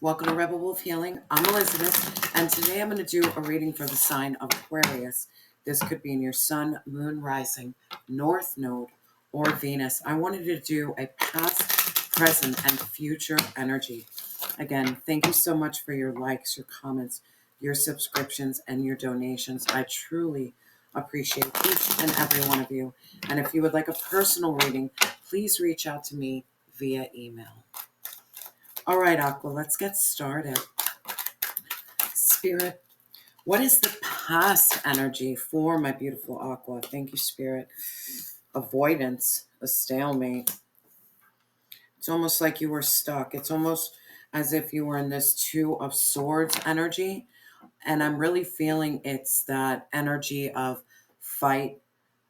Welcome to Rebel Wolf Healing. I'm Elizabeth, and today I'm going to do a reading for the sign of Aquarius. This could be in your sun, moon, rising, north node, or Venus. I wanted to do a past, present, and future energy. Again, thank you so much for your likes, your comments, your subscriptions, and your donations. I truly appreciate each and every one of you. And if you would like a personal reading, please reach out to me via email. All right, Aqua, let's get started. Spirit, what is the past energy for my beautiful Aqua? Thank you, Spirit. Avoidance, a stalemate. It's almost like you were stuck. It's almost as if you were in this Two of Swords energy. And I'm really feeling it's that energy of fight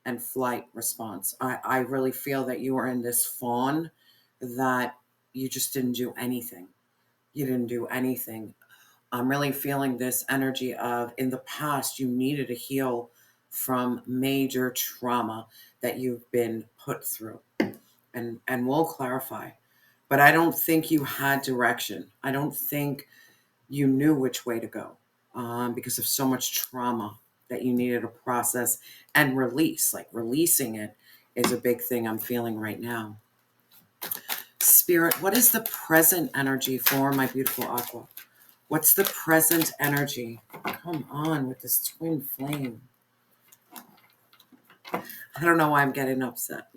and flight response. I really feel that you were in this fawn that you just didn't do anything. You didn't do anything. I'm really feeling this energy of in the past, you needed to heal from major trauma that you've been put through. And we'll clarify. But I don't think you had direction. I don't think you knew which way to go because of so much trauma that you needed to process and release. Like releasing it is a big thing I'm feeling right now. Spirit, what is the present energy for my beautiful Aqua? What's the present energy? Come on with this twin flame. I don't know why I'm getting upset.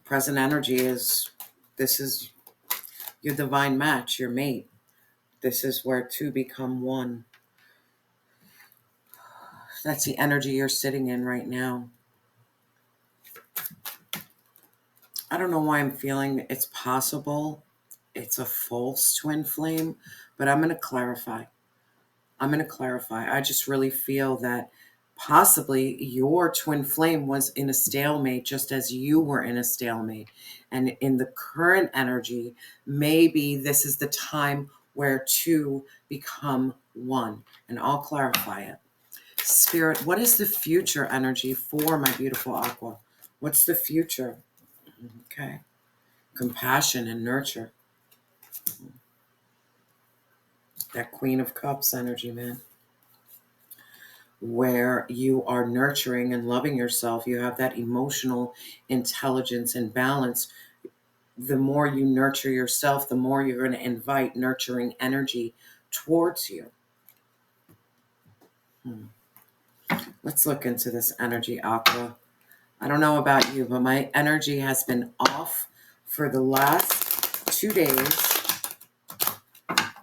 Present energy is, this is your divine match, your mate. This is where two become one. That's the energy you're sitting in right now. I don't know why I'm feeling it's possible. It's a false twin flame, but I'm going to clarify. I just really feel that possibly your twin flame was in a stalemate just as you were in a stalemate. And in the current energy, maybe this is the time where two become one. And I'll clarify it. Spirit, what is the future energy for my beautiful Aqua? What's the future? Okay. Compassion and nurture. That Queen of Cups energy, man. Where you are nurturing and loving yourself, you have that emotional intelligence and balance. The more you nurture yourself, the more you're going to invite nurturing energy towards you. Let's look into this energy, Aqua. I don't know about you, but my energy has been off for the last 2 days.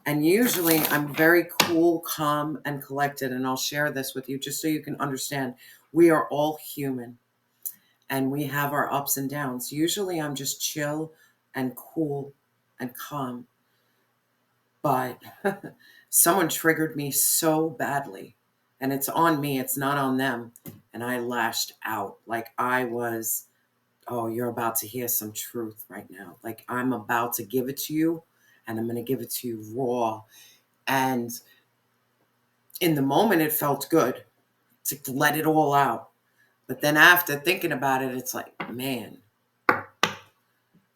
And usually I'm very cool, calm, and collected. And I'll share this with you just so you can understand we are all human and we have our ups and downs. Usually I'm just chill and cool and calm. But someone triggered me so badly. And it's on me. It's not on them. And I lashed out like I was, oh, you're about to hear some truth right now. Like I'm about to give it to you. And I'm going to give it to you raw. And in the moment, it felt good to let it all out. But then after thinking about it, it's like, man,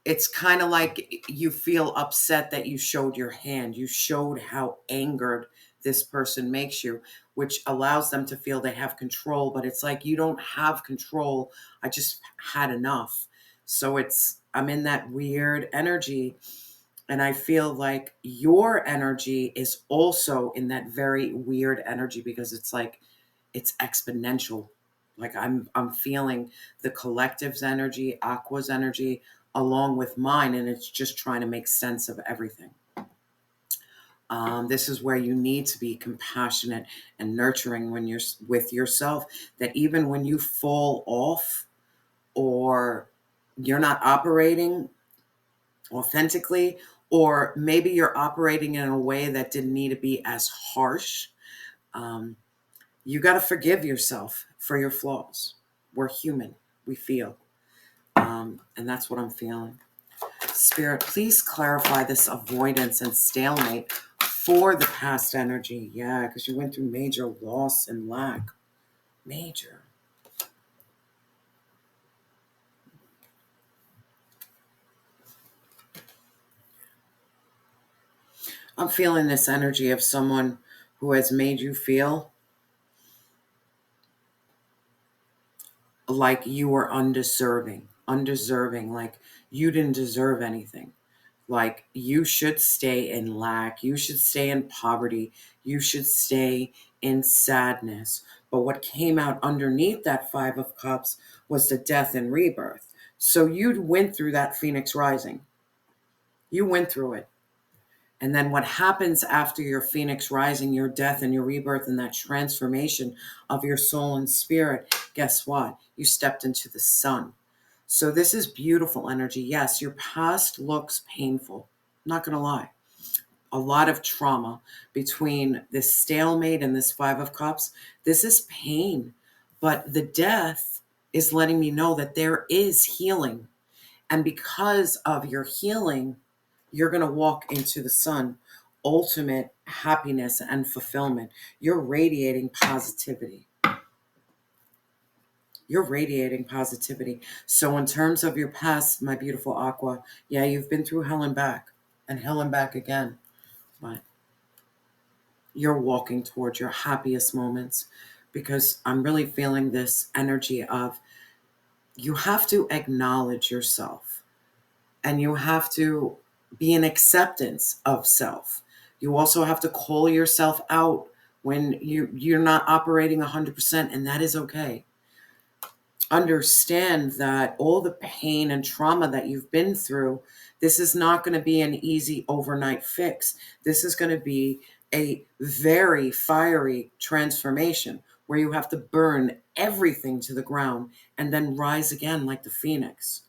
it's kind of like you feel upset that you showed your hand. You showed how angered this person makes you, which allows them to feel they have control. But it's like, you don't have control. I just had enough. So I'm in that weird energy. And I feel like your energy is also in that very weird energy because it's like, it's exponential. Like I'm feeling the collective's energy, Aqua's energy, along with mine, and it's just trying to make sense of everything. This is where you need to be compassionate and nurturing when you're with yourself, that even when you fall off or you're not operating authentically, or maybe you're operating in a way that didn't need to be as harsh, you got to forgive yourself for your flaws. We're human. We feel. And that's what I'm feeling. Spirit, please clarify this avoidance and stalemate for the past energy. Yeah, because you went through major loss and lack. Major. I'm feeling this energy of someone who has made you feel like you were undeserving, like you didn't deserve anything. Like you should stay in lack, you should stay in poverty, you should stay in sadness. But what came out underneath that Five of Cups was the death and rebirth. So you went through that Phoenix rising. You went through it. And then what happens after your Phoenix rising, your death and your rebirth and that transformation of your soul and spirit, guess what? You stepped into the sun. So this is beautiful energy. Yes, your past looks painful. I'm not going to lie. A lot of trauma between this stalemate and this Five of Cups. This is pain. But the death is letting me know that there is healing. And because of your healing, you're going to walk into the sun, ultimate happiness and fulfillment. You're radiating positivity. You're radiating positivity. So in terms of your past, my beautiful Aqua, yeah, you've been through hell and hell and back again. But you're walking towards your happiest moments, because I'm really feeling this energy of you have to acknowledge yourself. And you have to be in acceptance of self. You also have to call yourself out when you're not operating 100%, and that is okay. Understand that all the pain and trauma that you've been through, this is not going to be an easy overnight fix. This is going to be a very fiery transformation where you have to burn everything to the ground and then rise again like the phoenix.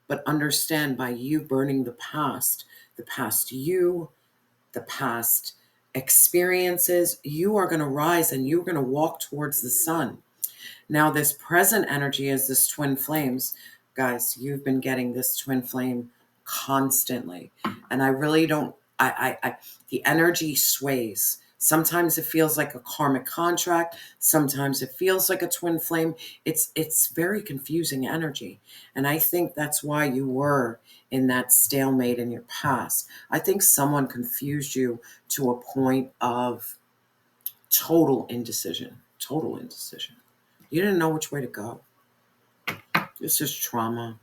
But understand, by you burning the past you, the past experiences, you are going to rise and you're going to walk towards the sun. Now, this present energy is this twin flames. Guys, you've been getting this twin flame constantly. And I really don't, the energy sways. Sometimes it feels like a karmic contract. Sometimes it feels like a twin flame. It's very confusing energy. And I think that's why you were in that stalemate in your past. I think someone confused you to a point of total indecision. Total indecision. You didn't know which way to go. This is trauma.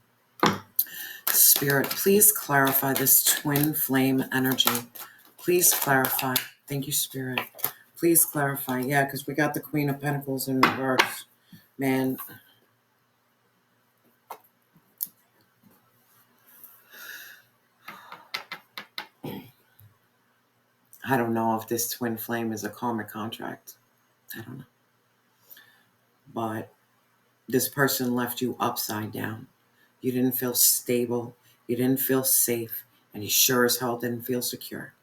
Spirit, please clarify this twin flame energy. Please clarify. Thank you, Spirit. Please clarify. Yeah, because we got the Queen of Pentacles in reverse. Man. I don't know if this twin flame is a karmic contract. I don't know. But this person left you upside down. You didn't feel stable. You didn't feel safe. And you sure as hell didn't feel secure.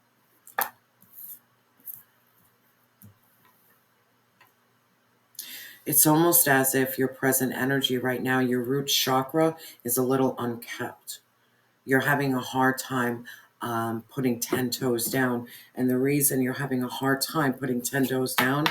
It's almost as if your present energy right now, your root chakra, is a little unkept. You're having a hard time putting 10 toes down. And the reason you're having a hard time putting 10 toes down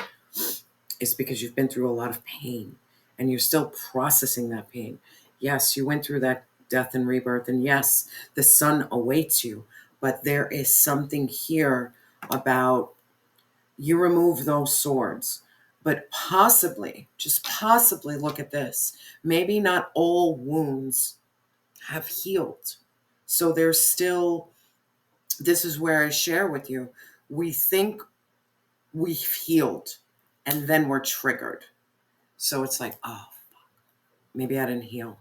is because you've been through a lot of pain and you're still processing that pain. Yes, you went through that death and rebirth. And yes, the sun awaits you. But there is something here about you remove those swords. But possibly, just possibly, look at this. Maybe not all wounds have healed. So there's still, this is where I share with you, we think we've healed and then we're triggered. So it's like, oh, maybe I didn't heal.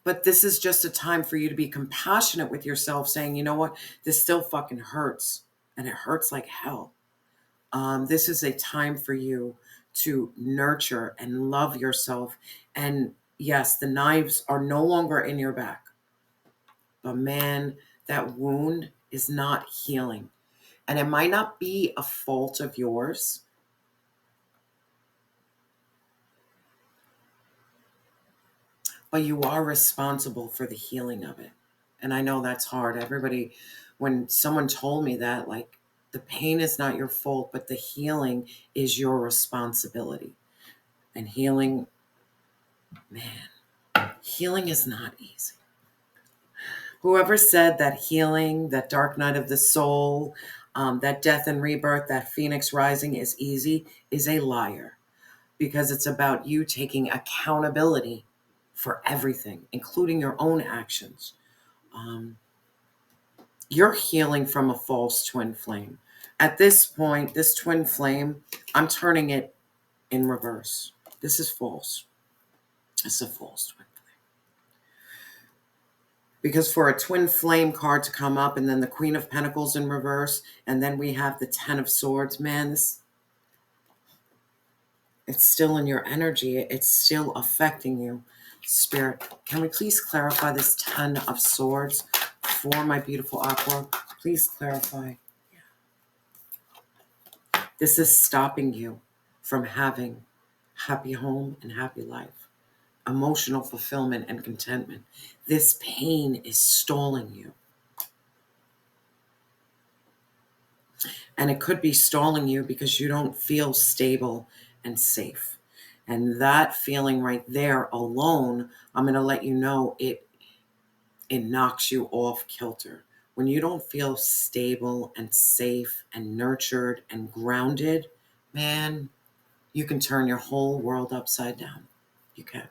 But this is just a time for you to be compassionate with yourself, saying, you know what, this still fucking hurts. And it hurts like hell. This is a time for you to nurture and love yourself. And yes, the knives are no longer in your back. But man, that wound is not healing. And it might not be a fault of yours. But you are responsible for the healing of it. And I know that's hard. Everybody, when someone told me that, like, the pain is not your fault, but the healing is your responsibility. And healing, man, healing is not easy. Whoever said that healing, that dark night of the soul, that death and rebirth, that phoenix rising is easy is a liar, because it's about you taking accountability for everything, including your own actions. Um, you're healing from a false twin flame. At this point, this twin flame, I'm turning it in reverse. This is false. It's a false twin flame. Because for a twin flame card to come up and then the Queen of Pentacles in reverse, and then we have the Ten of Swords, man, it's still in your energy. It's still affecting you. Spirit, can we please clarify this Ten of Swords for my beautiful Aqua? Please clarify. This is stopping you from having happy home and happy life, emotional fulfillment and contentment. This pain is stalling you. And it could be stalling you because you don't feel stable and safe. And that feeling right there alone, I'm going to let you know, it knocks you off kilter. When you don't feel stable and safe and nurtured and grounded, man, you can turn your whole world upside down. You can.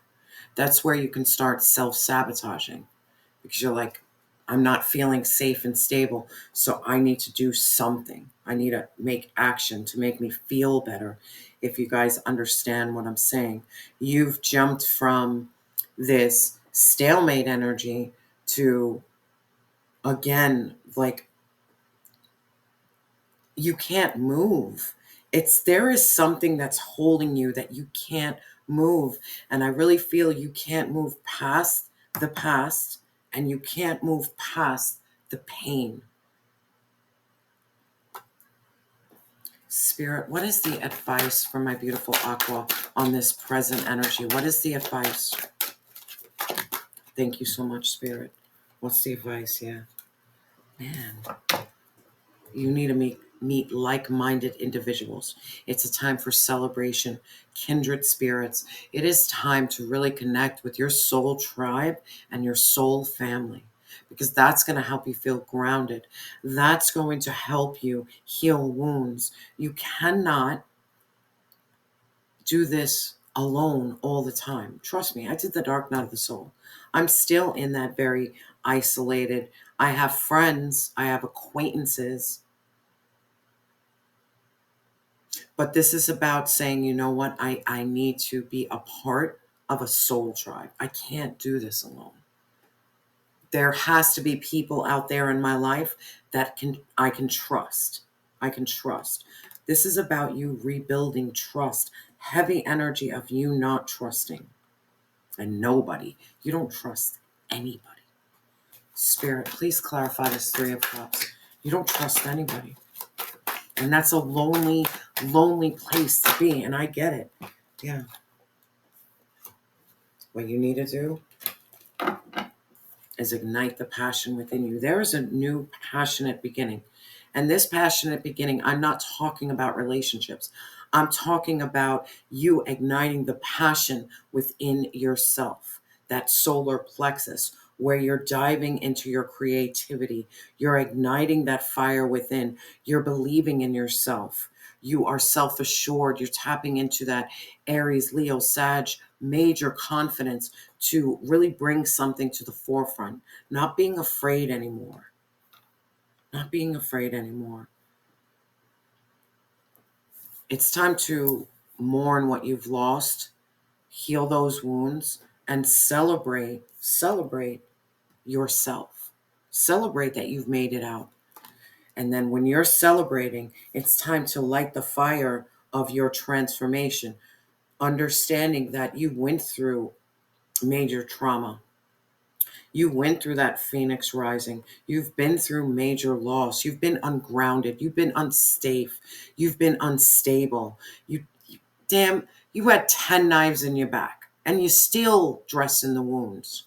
That's where you can start self-sabotaging, because you're like, I'm not feeling safe and stable, so I need to do something. I need to make action to make me feel better. If you guys understand what I'm saying, you've jumped from this stalemate energy to, again, like, you can't move. There is something that's holding you that you can't move. And I really feel you can't move past the past, and you can't move past the pain. Spirit, what is the advice for my beautiful Aqua on this present energy? What is the advice? Thank you so much, Spirit. What's the advice? Yeah. Man, you need to meet like-minded individuals. It's a time for celebration, kindred spirits. It is time to really connect with your soul tribe and your soul family, because that's going to help you feel grounded. That's going to help you heal wounds. You cannot do this alone all the time. Trust me, I did the dark night of the soul. I'm still in that very isolated. I have friends, I have acquaintances. But this is about saying, you know what, I need to be a part of a soul tribe. I can't do this alone. There has to be people out there in my life that I can trust. I can trust. This is about you rebuilding trust. Heavy energy of you not trusting. And nobody. You don't trust anybody. Spirit, please clarify this Three of Cups. You don't trust anybody. And that's a lonely, lonely place to be. And I get it. Yeah. What you need to do is ignite the passion within you. There is a new passionate beginning. And this passionate beginning, I'm not talking about relationships. I'm talking about you igniting the passion within yourself, that solar plexus, where you're diving into your creativity. You're igniting that fire within. You're believing in yourself. You are self-assured. You're tapping into that Aries, Leo, Sag, major confidence to really bring something to the forefront. Not being afraid anymore. Not being afraid anymore. It's time to mourn what you've lost, heal those wounds, and celebrate yourself. Celebrate that you've made it out. And then when you're celebrating, it's time to light the fire of your transformation, understanding that you went through major trauma. You went through that phoenix rising. You've been through major loss. You've been ungrounded. You've been unsafe. You've been unstable. Damn, you had 10 knives in your back and you still dress in the wounds.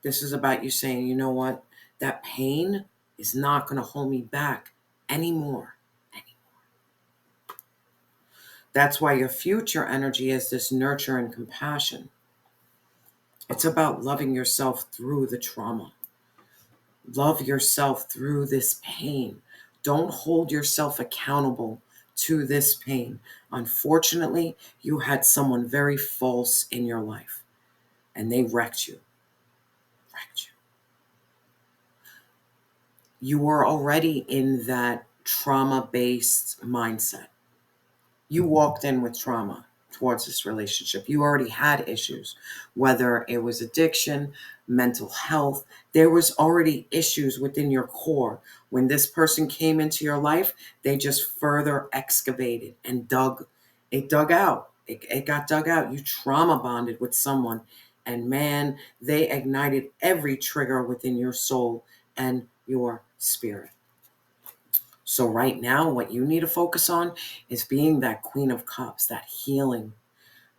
This is about you saying, you know what? That pain is not going to hold me back anymore. That's why your future energy is this nurture and compassion. It's about loving yourself through the trauma. Love yourself through this pain. Don't hold yourself accountable to this pain. Unfortunately, you had someone very false in your life and they wrecked you. Wrecked you. You were already in that trauma-based mindset. You walked in with trauma towards this relationship. You already had issues, whether it was addiction, mental health. There was already issues within your core. When this person came into your life, they just further excavated and dug. It dug out. It got dug out. You trauma bonded with someone. And man, they ignited every trigger within your soul and your spirit. So right now, what you need to focus on is being that Queen of Cups, that healing,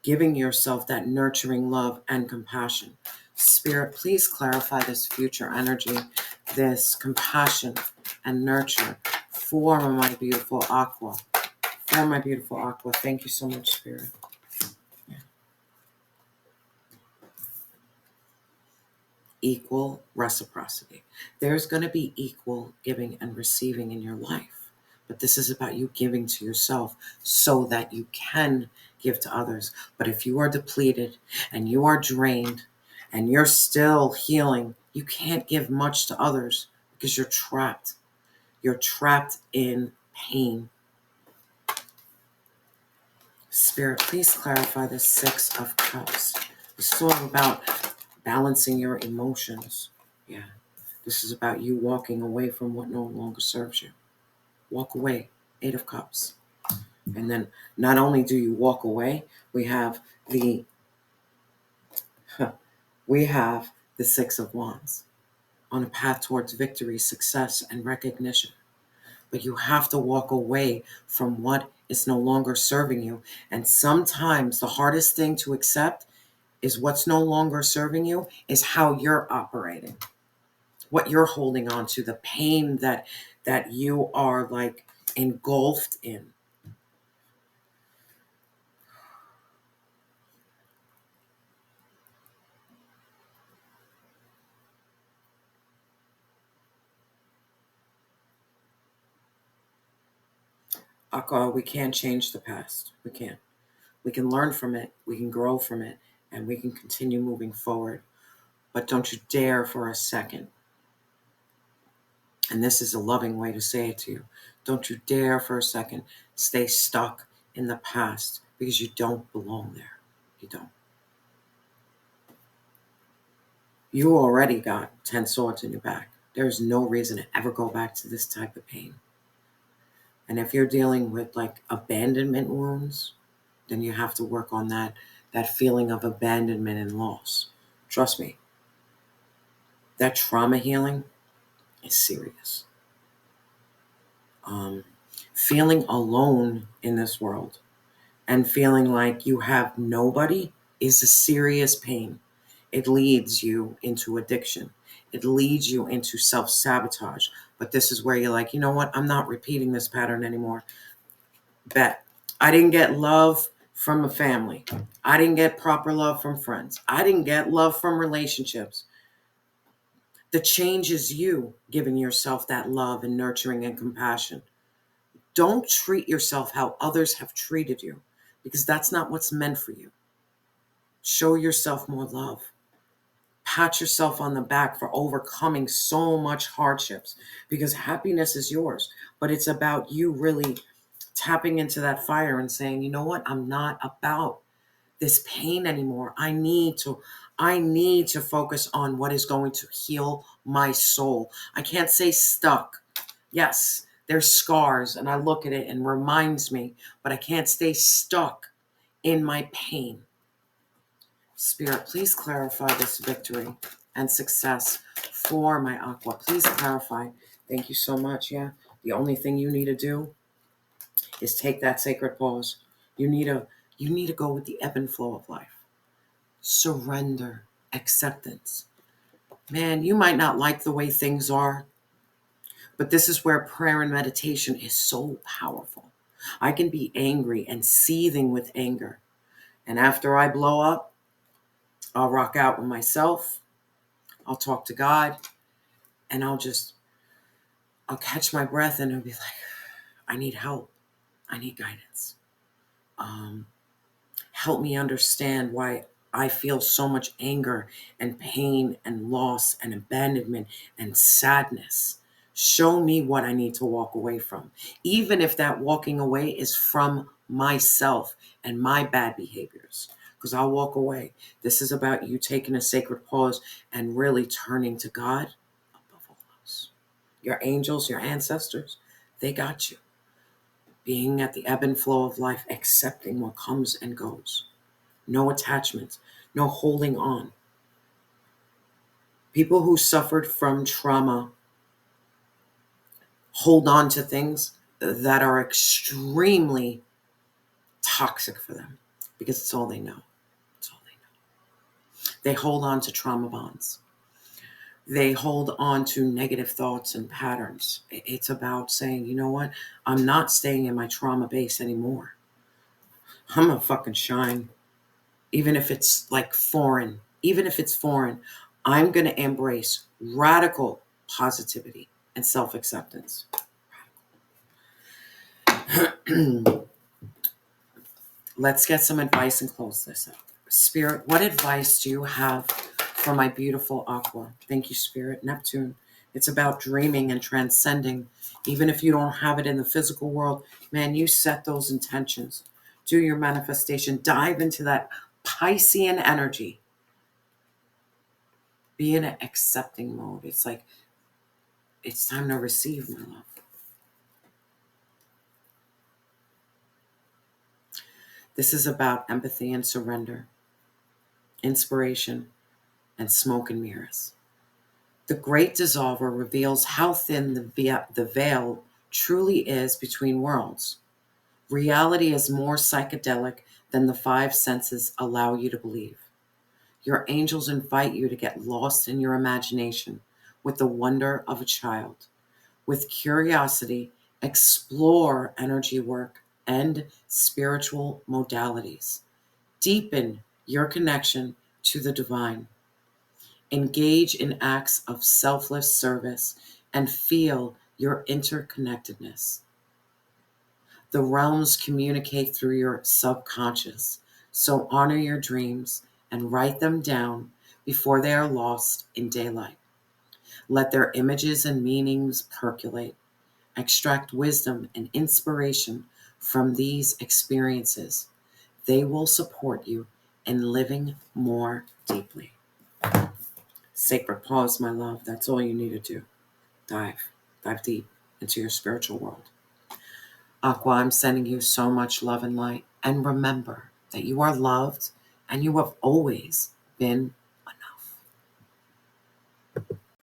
giving yourself that nurturing love and compassion. Spirit, please clarify this future energy, this compassion and nurture for my beautiful Aqua. For my beautiful Aqua. Thank you so much, Spirit. Equal reciprocity. There's going to be equal giving and receiving in your life. But this is about you giving to yourself so that you can give to others. But if you are depleted and you are drained and you're still healing, you can't give much to others because you're trapped. You're trapped in pain. Spirit, please clarify the Six of Cups. It's all about balancing your emotions. Yeah. This is about you walking away from what no longer serves you. Walk away. Eight of Cups. And then not only do you walk away, we have the Six of Wands on a path towards victory, success, and recognition. But you have to walk away from what is no longer serving you. And sometimes the hardest thing to accept is what's no longer serving you is how you're operating, what you're holding on to, the pain that you are like engulfed in. Aqua, we can't change the past. We can't. We can learn from it, we can grow from it, and we can continue moving forward. But don't you dare for a second, and this is a loving way to say it to you, don't you dare for a second stay stuck in the past because you don't belong there. You don't. You already got 10 swords in your back. There's no reason to ever go back to this type of pain. And if you're dealing with like abandonment wounds, then you have to work on that feeling of abandonment and loss. Trust me, that trauma healing is serious. Feeling alone in this world and feeling like you have nobody is a serious pain. It leads you into addiction. It leads you into self-sabotage. But this is where you're like, you know what? I'm not repeating this pattern anymore. Bet. I didn't get love from a family. I didn't get proper love from friends. I didn't get love from relationships. The change is you giving yourself that love and nurturing and compassion. Don't treat yourself how others have treated you because that's not what's meant for you. Show yourself more love. Pat yourself on the back for overcoming so much hardships because happiness is yours. But it's about you really tapping into that fire and saying, you know what? I'm not about this pain anymore. I need to focus on what is going to heal my soul. I can't say stuck. Yes, there's scars and I look at it and reminds me, but I can't stay stuck in my pain. Spirit, please clarify this victory and success for my Aqua. Please clarify. Thank you so much. Yeah. The only thing you need to do is take that sacred pause. You need to go with the ebb and flow of life. Surrender, acceptance. Man, you might not like the way things are, but this is where prayer and meditation is so powerful. I can be angry and seething with anger. And after I blow up, I'll rock out with myself. I'll talk to God. And I'll catch my breath and I'll be like, I need help. I need guidance. Help me understand why I feel so much anger and pain and loss and abandonment and sadness. Show me what I need to walk away from, even if that walking away is from myself and my bad behaviors, because I'll walk away. This is about you taking a sacred pause and really turning to God above all else. Your angels, your ancestors, they got you. Being at the ebb and flow of life, accepting what comes and goes. No attachments, no holding on. People who suffered from trauma hold on to things that are extremely toxic for them because it's all they know. It's all they know. They hold on to trauma bonds. They hold on to negative thoughts and patterns. It's about saying, you know what? I'm not staying in my trauma base anymore. I'm gonna fucking shine. Even if it's like foreign, even if it's foreign, I'm going to embrace radical positivity and self-acceptance. Let's get some advice and close this up. Spirit, what advice do you have for my beautiful Aqua? Thank you, Spirit. Neptune. It's about dreaming and transcending. Even if you don't have it in the physical world, man, you set those intentions. Do your manifestation. Dive into that Piscean energy. Be in an accepting mode. It's like, it's time to receive, my love. This is about empathy and surrender, inspiration, and smoke and mirrors. The Great Dissolver reveals how thin the veil truly is between worlds. Reality is more psychedelic than the five senses allow you to believe. Your angels invite you to get lost in your imagination with the wonder of a child. With curiosity, explore energy work and spiritual modalities. Deepen your connection to the divine. Engage in acts of selfless service and feel your interconnectedness. The realms communicate through your subconscious, so honor your dreams and write them down before they are lost in daylight. Let their images and meanings percolate. Extract wisdom and inspiration from these experiences. They will support you in living more deeply. Sacred pause, my love. That's all you need to do. Dive deep into your spiritual world. Aqua, I'm sending you so much love and light. And remember that you are loved and you have always been